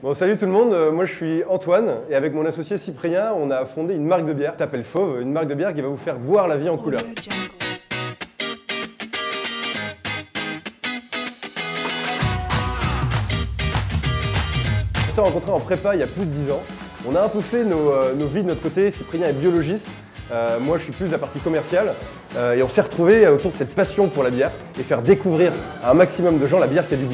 Bon, salut tout le monde, moi je suis Antoine et avec mon associé Cyprien, on a fondé une marque de bière qui s'appelle Fauve, une marque de bière qui va vous faire boire la vie en couleur. On s'est rencontrés en prépa il y a plus de 10 ans. On a un peu fait nos vies de notre côté. Cyprien est biologiste, moi je suis plus de la partie commerciale. Et on s'est retrouvés autour de cette passion pour la bière et faire découvrir à un maximum de gens la bière qui a du goût.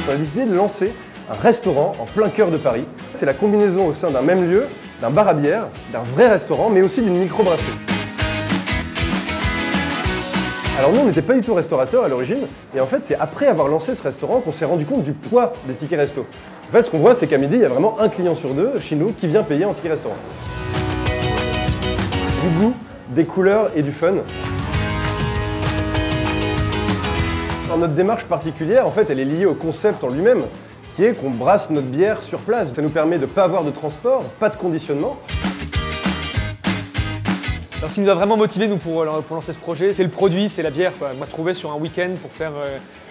On a décidé de lancer un restaurant en plein cœur de Paris. C'est la combinaison au sein d'un même lieu, d'un bar à bière, d'un vrai restaurant, mais aussi d'une micro-brasserie. Alors nous, on n'était pas du tout restaurateur à l'origine, et en fait, c'est après avoir lancé ce restaurant qu'on s'est rendu compte du poids des tickets resto. En fait, ce qu'on voit, c'est qu'à midi, il y a vraiment un client sur deux chez nous qui vient payer en ticket restaurant. Du goût, des couleurs et du fun. Alors, notre démarche particulière, en fait, elle est liée au concept en lui-même, qui est qu'on brasse notre bière sur place. Ça nous permet de ne pas avoir de transport, pas de conditionnement. Alors, ce qui nous a vraiment motivé nous, pour lancer ce projet, c'est le produit, c'est la bière. On m'a trouvé sur un week-end pour faire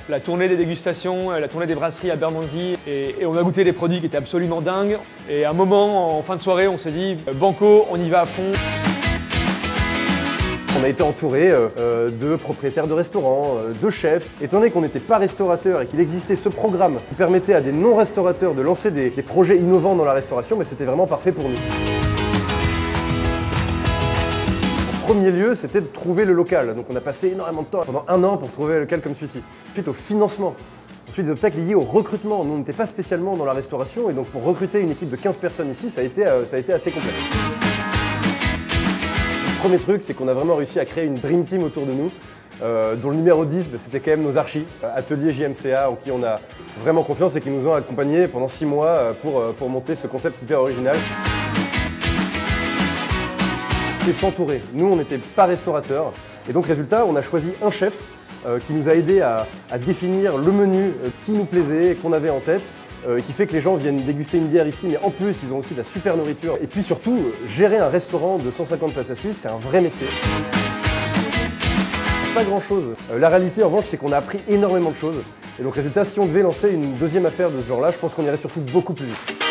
la tournée des dégustations, la tournée des brasseries à Bermondsey. Et on a goûté des produits qui étaient absolument dingues. Et à un moment, en fin de soirée, on s'est dit « Banco, on y va à fond ». On a été entouré de propriétaires de restaurants, de chefs. Étant donné qu'on n'était pas restaurateur et qu'il existait ce programme qui permettait à des non-restaurateurs de lancer des projets innovants dans la restauration, mais c'était vraiment parfait pour nous. En premier lieu, c'était de trouver le local. Donc on a passé énormément de temps, pendant 1 an, pour trouver un local comme celui-ci. Ensuite au financement. Ensuite des obstacles liés au recrutement. Nous on n'était pas spécialement dans la restauration et donc pour recruter une équipe de 15 personnes ici, ça a été assez complexe. Le premier truc, c'est qu'on a vraiment réussi à créer une dream team autour de nous, dont le numéro 10, c'était quand même nos archis, Atelier JMCA, en qui on a vraiment confiance et qui nous ont accompagnés pendant 6 mois pour monter ce concept hyper original. C'est s'entourer. Nous, on n'était pas restaurateurs, et donc résultat, on a choisi un chef qui nous a aidé à définir le menu qui nous plaisait, qu'on avait en tête, et qui fait que les gens viennent déguster une bière ici, mais en plus, ils ont aussi de la super nourriture. Et puis surtout, gérer un restaurant de 150 places assises, c'est un vrai métier. Pas grand-chose. La réalité, en revanche, c'est qu'on a appris énormément de choses. Et donc résultat, si on devait lancer une deuxième affaire de ce genre-là, je pense qu'on irait surtout beaucoup plus vite.